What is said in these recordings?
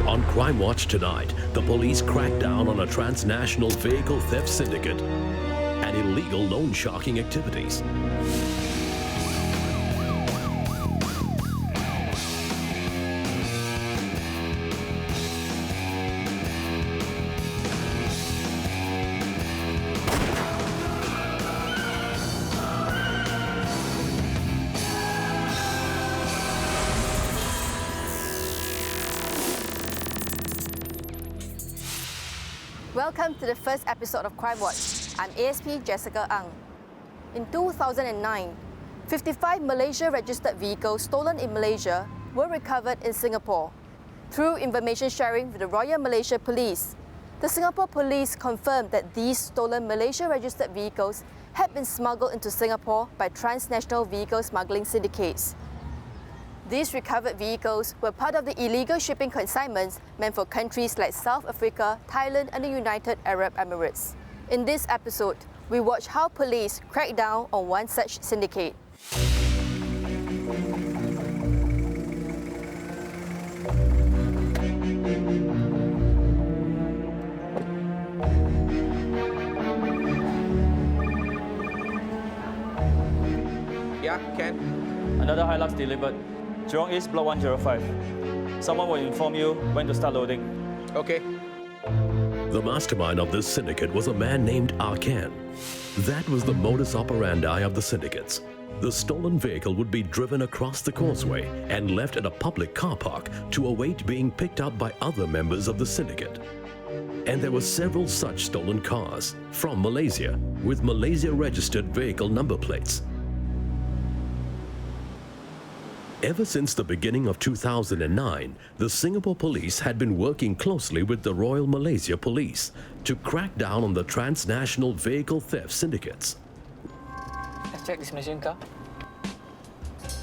On Crimewatch tonight, the police crack down on a transnational vehicle theft syndicate and illegal loan sharking activities. Welcome to the first episode of Crimewatch. I'm ASP Jessica Ang. In 2009, 55 Malaysia-registered vehicles stolen in Malaysia were recovered in Singapore. Through information sharing with the Royal Malaysia Police, the Singapore Police confirmed that these stolen Malaysia-registered vehicles had been smuggled into Singapore by transnational vehicle smuggling syndicates. These recovered vehicles were part of the illegal shipping consignments meant for countries like South Africa, Thailand, and the United Arab Emirates. In this episode, we watch how police crack down on one such syndicate. Yeah, Ken. Another Hilux delivered. Jurong East, Block 105. Someone will inform you when to start loading. Okay. The mastermind of this syndicate was a man named Arkan. That was the modus operandi of the syndicates. The stolen vehicle would be driven across the causeway and left at a public car park to await being picked up by other members of the syndicate. And there were several such stolen cars from Malaysia with Malaysia-registered vehicle number plates. Ever since the beginning of 2009, the Singapore Police had been working closely with the Royal Malaysia Police to crack down on the transnational vehicle theft syndicates. Let's check this Malaysian car.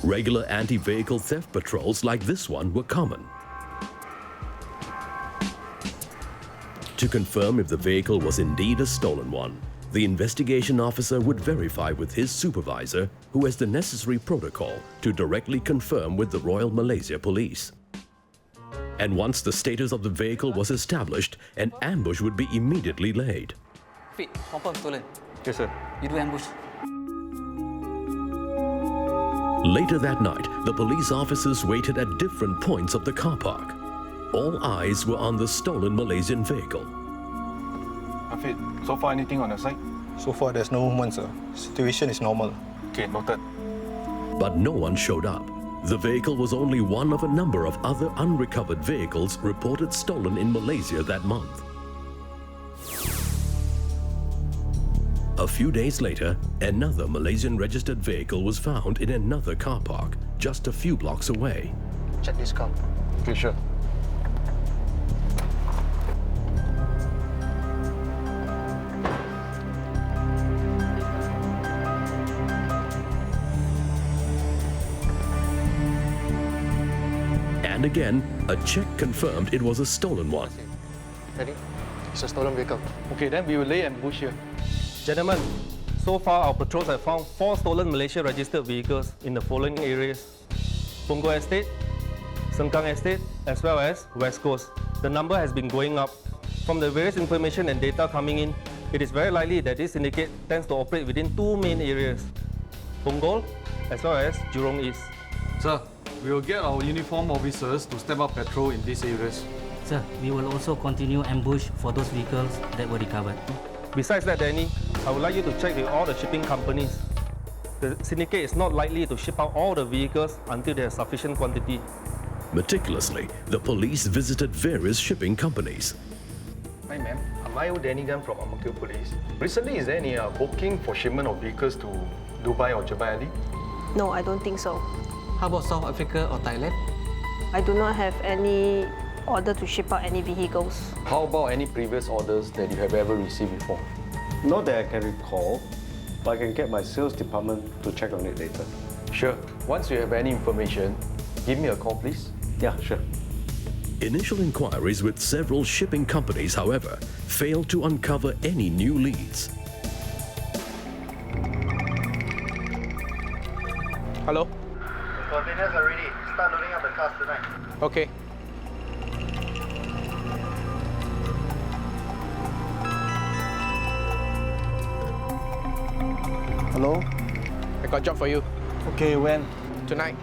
Regular anti-vehicle theft patrols like this one were common. To confirm if the vehicle was indeed a stolen one, the investigation officer would verify with his supervisor, who has the necessary protocol to directly confirm with the Royal Malaysia Police. And once the status of the vehicle was established, an ambush would be immediately laid. Fit, confirm stolen. Yes, sir. You do ambush. Later that night, the police officers waited at different points of the car park. All eyes were on the stolen Malaysian vehicle. Fit, so far anything on the site? So far there's no movement, sir. Situation is normal. Okay, noted. But no one showed up. The vehicle was only one of a number of other unrecovered vehicles reported stolen in Malaysia that month. A few days later, another Malaysian-registered vehicle was found in another car park just a few blocks away. Check this car. Okay, sure. And again, a check confirmed it was a stolen one. Ready? It's a stolen vehicle. Okay, then we will lay ambush here. Gentlemen, so far our patrols have found 4 stolen Malaysia-registered vehicles in the following areas: Punggol Estate, Sengkang Estate, as well as West Coast. The number has been going up. From the various information and data coming in, it is very likely that this syndicate tends to operate within 2 main areas: Punggol as well as Jurong East. Sir, we will get our uniform officers to step up patrol in these areas. Sir, we will also continue ambush for those vehicles that were recovered. Besides that, Danny, I would like you to check with all the shipping companies. The syndicate is not likely to ship out all the vehicles until there is sufficient quantity. Meticulously, the police visited various shipping companies. Hi ma'am, I'm Danny Gun from Ang Mo Kio Police. Recently, is there any booking for shipment of vehicles to Dubai or Jebel Ali? No, I don't think so. How about South Africa or Thailand? I do not have any order to ship out any vehicles. How about any previous orders that you have ever received before? Not that I can recall, but I can get my sales department to check on it later. Sure. Once you have any information, give me a call, please. Yeah, sure. Initial inquiries with several shipping companies, however, failed to uncover any new leads. Hello? Containers are ready. Start loading up the cars tonight. Okay. Hello? I got a job for you. Okay, when? Tonight.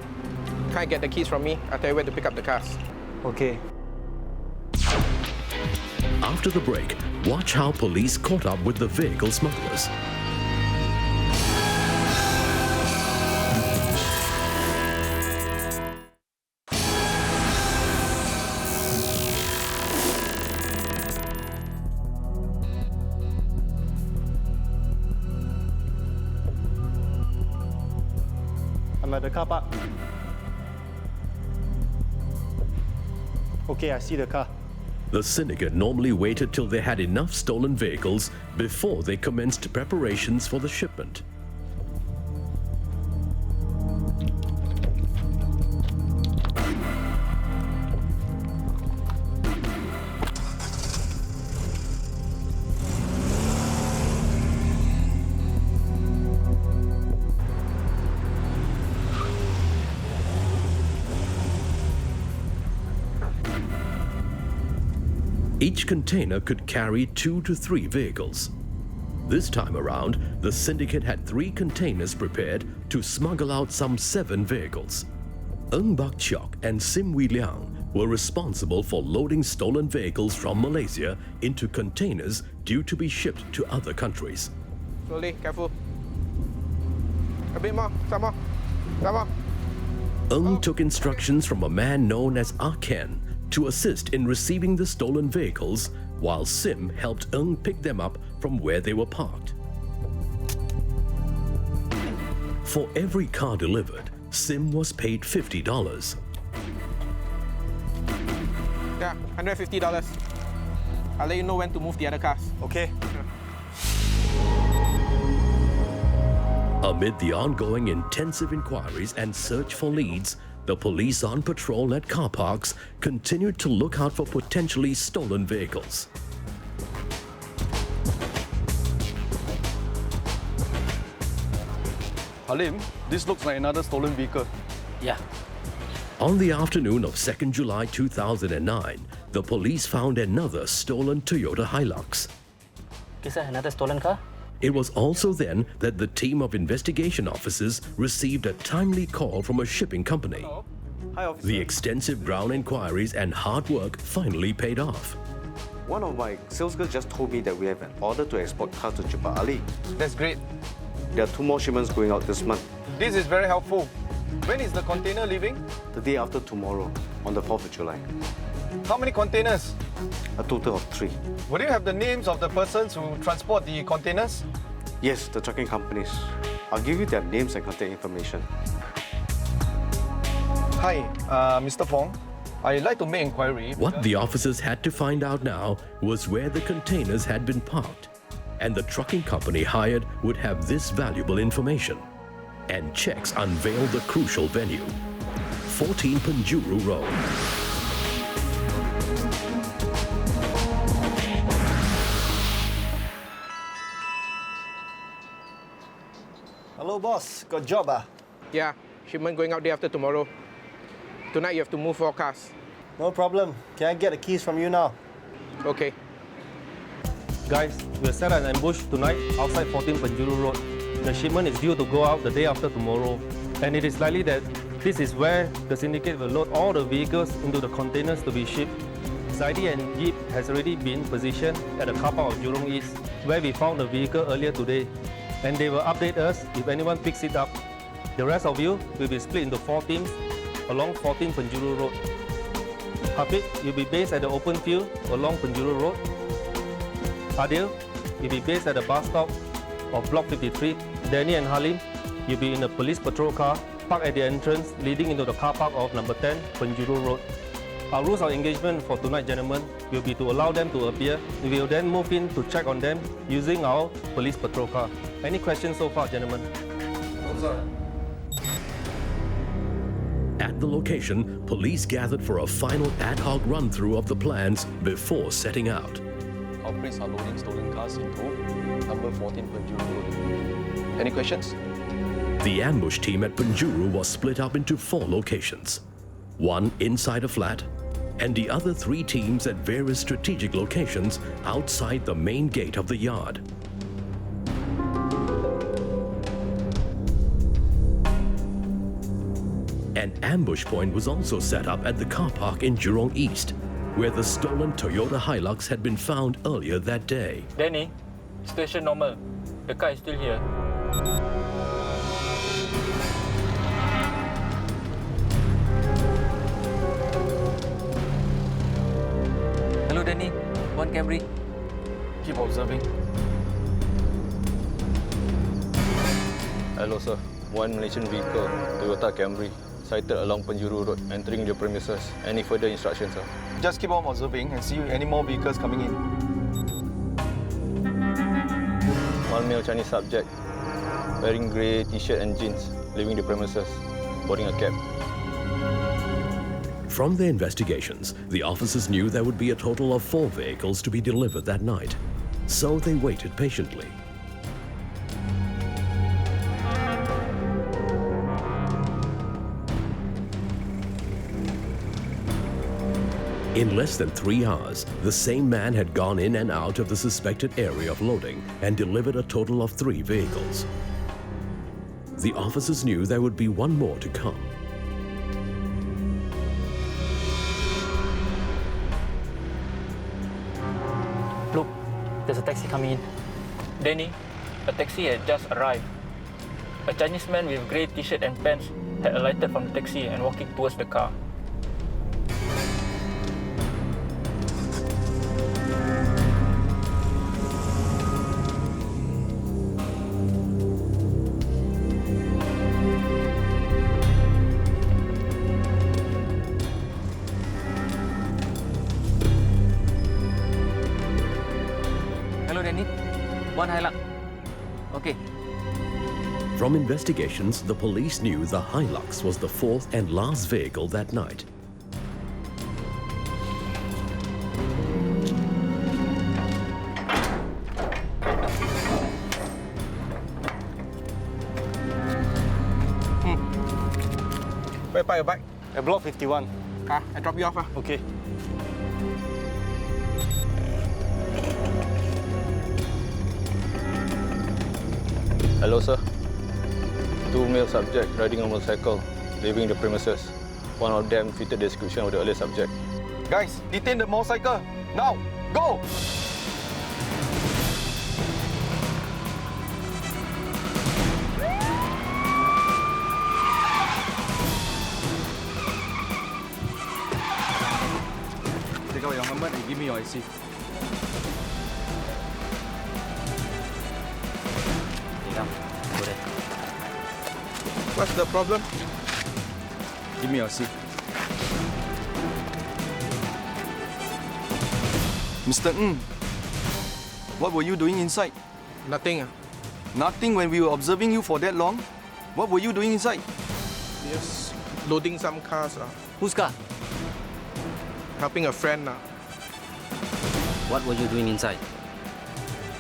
Can't get the keys from me. I'll tell you where to pick up the cars. Okay. After the break, watch how police caught up with the vehicle smugglers. I'm at the car park. Okay, I see the car. The syndicate normally waited till they had enough stolen vehicles before they commenced preparations for the shipment. Each container could carry 2 to 3 vehicles. This time around, the syndicate had 3 containers prepared to smuggle out some 7 vehicles. Ng Bak Chok and Sim Wee Liang were responsible for loading stolen vehicles from Malaysia into containers due to be shipped to other countries. Slowly, careful. A bit more, some more, some more. Ng took instructions from a man known as Ken to assist in receiving the stolen vehicles, while Sim helped Ng pick them up from where they were parked. For every car delivered, Sim was paid $50. Yeah, $150. I'll let you know when to move the other cars. Okay. Amid the ongoing intensive inquiries and search for leads, the police on patrol at car parks continued to look out for potentially stolen vehicles. Halim, this looks like another stolen vehicle. Yeah. On the afternoon of 2nd July 2009, the police found another stolen Toyota Hilux. Is that another stolen car? It was also then that the team of investigation officers received a timely call from a shipping company. Hi, officer. The extensive ground inquiries and hard work finally paid off. One of my sales girls just told me that we have an order to export cars to Jebel Ali. That's great. There are 2 more shipments going out this month. This is very helpful. When is the container leaving? The day after tomorrow, on the 4th of July. How many containers? A total of 3. Would you have the names of the persons who transport the containers? Yes, the trucking companies. I'll give you their names and contact information. Hi, Mr. Fong. I'd like to make inquiry. What the officers had to find out now was where the containers had been parked, and the trucking company hired would have this valuable information. And checks unveiled the crucial venue, 14 Penjuru Road. Hello, boss. Got job, ah? Yeah, shipment going out day after tomorrow. Tonight you have to move 4 cars. No problem. Can I get the keys from you now? Okay. Guys, we'll set an ambush tonight outside 14 Penjuru Road. The shipment is due to go out the day after tomorrow, and it is likely that this is where the syndicate will load all the vehicles into the containers to be shipped. Zaidi and Jeep has already been positioned at the car park of Jurong East, where we found the vehicle earlier today, and they will update us if anyone picks it up. The rest of you will be split into 4 teams along 14 Penjuru Road. Hafid, you'll be based at the open field along Penjuru Road. Adil, you'll be based at the bus stop of Block 53. Danny and Halim, you'll be in a police patrol car parked at the entrance leading into the car park of number 10 Penjuru Road. Our rules of engagement for tonight, gentlemen, will be to allow them to appear. We will then move in to check on them using our police patrol car. Any questions so far, gentlemen? No, sir. At the location, police gathered for a final ad hoc run-through of the plans before setting out. Our police are loading stolen cars into number 14 Penjuru Road. Any questions? The ambush team at Penjuru was split up into 4 locations. One inside a flat, and the other 3 teams at various strategic locations outside the main gate of the yard. An ambush point was also set up at the car park in Jurong East, where the stolen Toyota Hilux had been found earlier that day. Danny, station normal. The car is still here. Hello, Danny. One Camry. Keep observing. Hello, sir. One Malaysian vehicle, Toyota Camry, sighted along Penjuru Road, entering the premises. Any further instructions, sir? Just keep on observing and see any more vehicles coming in. One male Chinese subject, wearing grey t-shirt and jeans, leaving the premises, boarding a cab. From their investigations, the officers knew there would be a total of 4 vehicles to be delivered that night. So they waited patiently. In less than 3 hours, the same man had gone in and out of the suspected area of loading and delivered a total of 3 vehicles. The officers knew there would be one more to come. Look, there's a taxi coming in. Danny, a taxi had just arrived. A Chinese man with grey t-shirt and pants had alighted from the taxi and walking towards the car. Hello, Danny. One Hilux. Okay. From investigations, the police knew the Hilux was the 4th and last vehicle that night. Where park your bike? At block 51. I drop you off. Okay. Hello, sir. 2 male subjects riding a motorcycle, leaving the premises. One of them fitted the description of the earlier subject. Guys, detain the motorcycle. Now, go! Take out your helmet and give me your IC. What's the problem? Give me your seat. Mr. Ng, what were you doing inside? Nothing. Nothing when we were observing you for that long? What were you doing inside? Just loading some cars. Whose car? Helping a friend. What were you doing inside?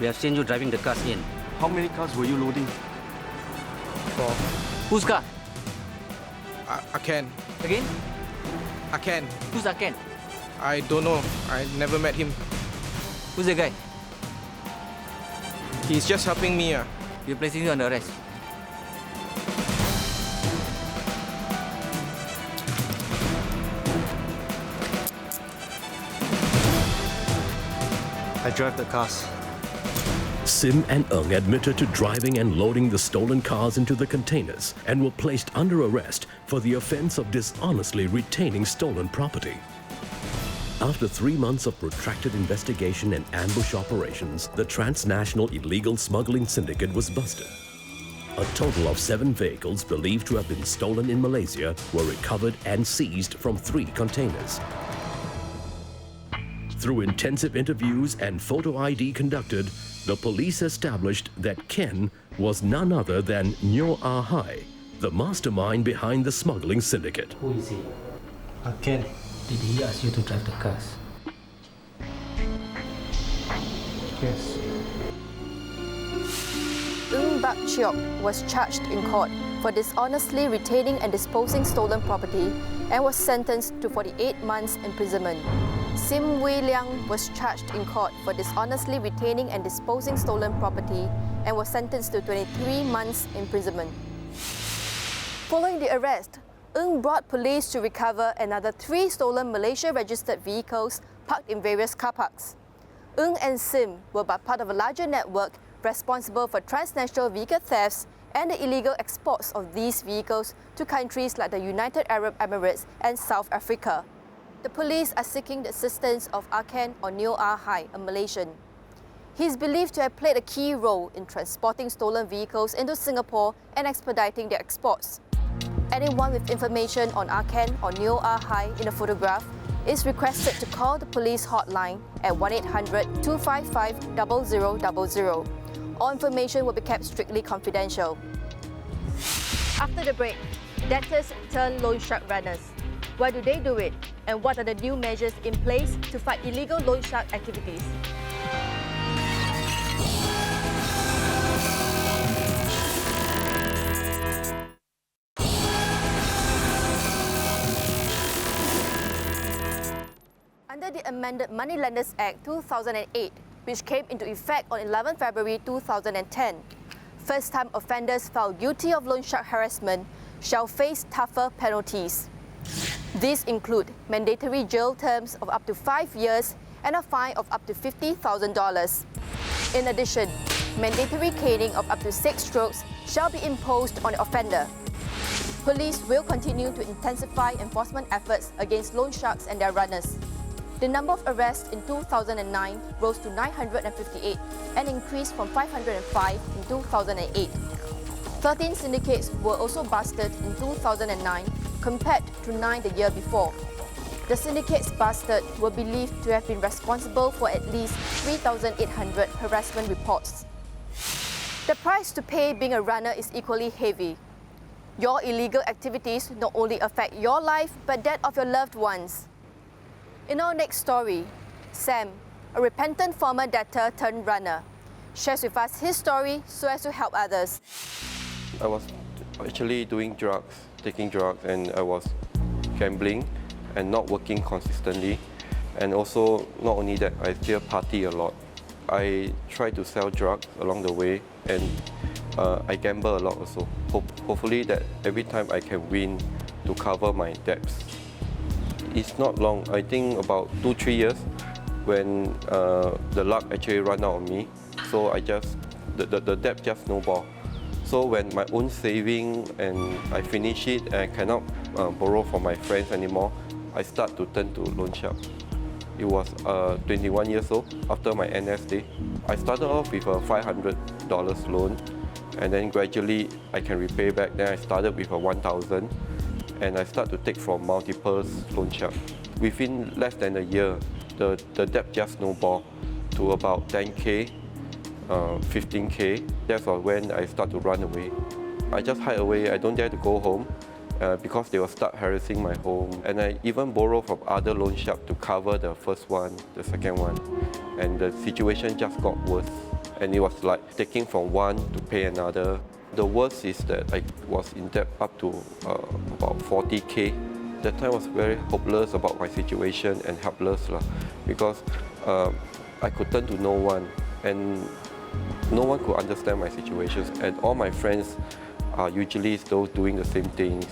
We have seen you driving the cars in. How many cars were you loading? 4. Whose car? I can. Again? I can. Who's Aken? I don't know. I never met him. Who's the guy? He's just helping me. We're placing you under arrest. I drive the cars. Sim and Ng admitted to driving and loading the stolen cars into the containers and were placed under arrest for the offense of dishonestly retaining stolen property. After 3 months of protracted investigation and ambush operations, the transnational illegal smuggling syndicate was busted. A total of 7 vehicles believed to have been stolen in Malaysia were recovered and seized from 3 containers. Through intensive interviews and photo ID conducted, the police established that Ken was none other than Nyo Ah Hai, the mastermind behind the smuggling syndicate. Who is he? Ken. Did he ask you to drive the cars? Yes. Ng Bak Cheok was charged in court for dishonestly retaining and disposing stolen property and was sentenced to 48 months imprisonment. Sim Wei Liang was charged in court for dishonestly retaining and disposing stolen property and was sentenced to 23 months imprisonment. Following the arrest, Ng brought police to recover another 3 stolen Malaysia-registered vehicles parked in various car parks. Ng and Sim were but part of a larger network responsible for transnational vehicle thefts and the illegal exports of these vehicles to countries like the United Arab Emirates and South Africa. The police are seeking the assistance of Arkan or Neo Ahai, a Malaysian. He is believed to have played a key role in transporting stolen vehicles into Singapore and expediting their exports. Anyone with information on Arkan or Neo Ahai in a photograph is requested to call the police hotline at 1-800-255-0000. All information will be kept strictly confidential. After the break, debtors turn loan shark runners. Why do they do it? And what are the new measures in place to fight illegal loan shark activities? Under the amended Moneylenders Act 2008, which came into effect on 11 February 2010, first-time offenders found guilty of loan shark harassment shall face tougher penalties. These include mandatory jail terms of up to 5 years and a fine of up to $50,000. In addition, mandatory caning of up to 6 strokes shall be imposed on the offender. Police will continue to intensify enforcement efforts against loan sharks and their runners. The number of arrests in 2009 rose to 958 and increased from 505 in 2008. 13 syndicates were also busted in 2009 compared to 9 the year before. The syndicates busted were believed to have been responsible for at least 3,800 harassment reports. The price to pay being a runner is equally heavy. Your illegal activities not only affect your life but that of your loved ones. In our next story, Sam, a repentant former debtor turned runner, shares with us his story so as to help others. I was actually doing drugs, taking drugs, and I was gambling and not working consistently. And also, not only that, I still party a lot. I try to sell drugs along the way, and I gamble a lot also. Hopefully that every time I can win to cover my debts. It's not long, I think about 2-3 years when the luck actually ran out on me. So the debt just snowballed. So when my own saving and I finish it and I cannot borrow from my friends anymore, I start to turn to loan shark. It was 21 years old after my NS day. I started off with a $500 loan, and then gradually I can repay back. Then I started with a $1,000. And I start to take from multiple loan sharks. Within less than a year, the debt just snowballed to about 10K, 15K. That's when I start to run away. I just hide away. I don't dare to go home because they will start harassing my home. And I even borrow from other loan sharks to cover the first one, the second one. And the situation just got worse. And it was like taking from one to pay another. The worst is that I was in debt up to about 40K. That time I was very hopeless about my situation and helpless because I could turn to no one and no one could understand my situation. And all my friends are usually those doing the same things.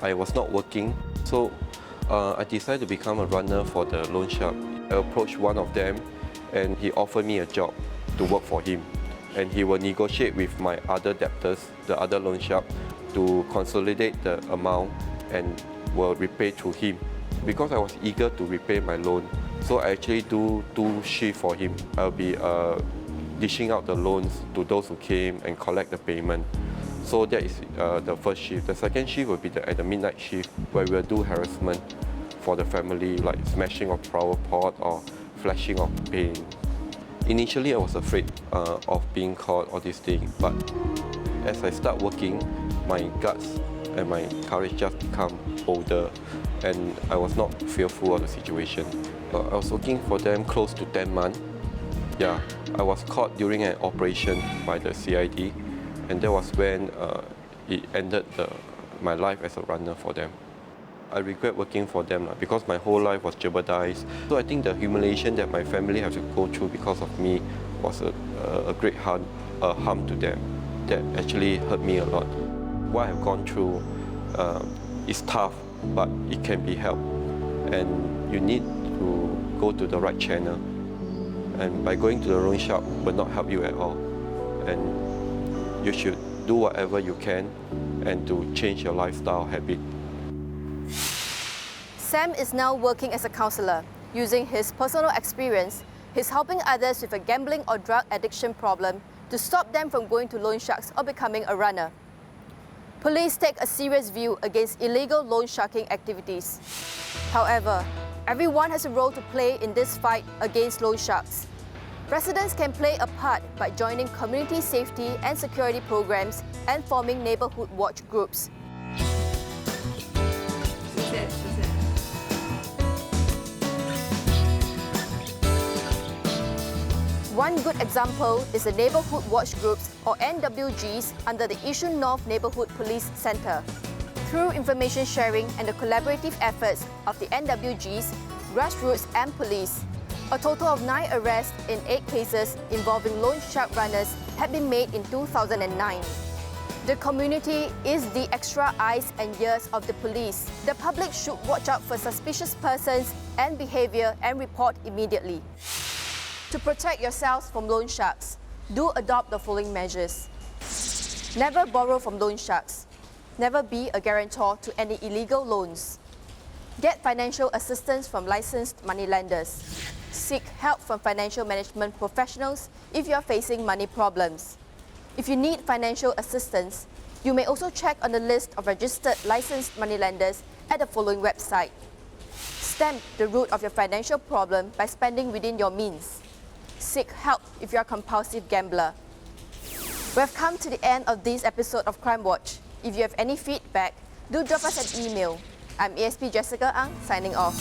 I was not working, so I decided to become a runner for the loan shark. I approached one of them and he offered me a job to work for him. And he will negotiate with my other debtors, the other loan shark, to consolidate the amount and will repay through him. Because I was eager to repay my loan, so I actually do 2 shifts for him. I'll be dishing out the loans to those who came and collect the payment. So that is the first shift. The second shift will be at the midnight shift, where we'll do harassment for the family, like smashing of flower pot or flashing of paint. Initially, I was afraid of being caught or this thing, but as I start working, my guts and my courage just become bolder, and I was not fearful of the situation. I was working for them close to 10 months. Yeah, I was caught during an operation by the CID, and that was when it ended my life as a runner for them. I regret working for them because my whole life was jeopardized. So I think the humiliation that my family had to go through because of me was a great harm to them that actually hurt me a lot. What I've gone through It's tough, but it can be helped. And you need to go to the right channel. And by going to the loan shark will not help you at all. And you should do whatever you can and to change your lifestyle habit. Sam is now working as a counselor. Using his personal experience, he's helping others with a gambling or drug addiction problem to stop them from going to loan sharks or becoming a runner. Police take a serious view against illegal loan sharking activities. However, everyone has a role to play in this fight against loan sharks. Residents can play a part by joining community safety and security programs and forming neighborhood watch groups. One good example is the Neighborhood Watch Groups, or NWGs, under the Yishun North Neighborhood Police Centre. Through information sharing and the collaborative efforts of the NWGs, grassroots and police, a total of 9 arrests in 8 cases involving loan shark runners had been made in 2009. The community is the extra eyes and ears of the police. The public should watch out for suspicious persons and behaviour and report immediately. To protect yourselves from loan sharks, do adopt the following measures. Never borrow from loan sharks. Never be a guarantor to any illegal loans. Get financial assistance from licensed moneylenders. Seek help from financial management professionals if you are facing money problems. If you need financial assistance, you may also check on the list of registered licensed moneylenders at the following website. Stem the root of your financial problem by spending within your means. Seek help if you are a compulsive gambler. We have come to the end of this episode of Crimewatch. If you have any feedback, do drop us an email. I'm ASP Jessica Ang, signing off.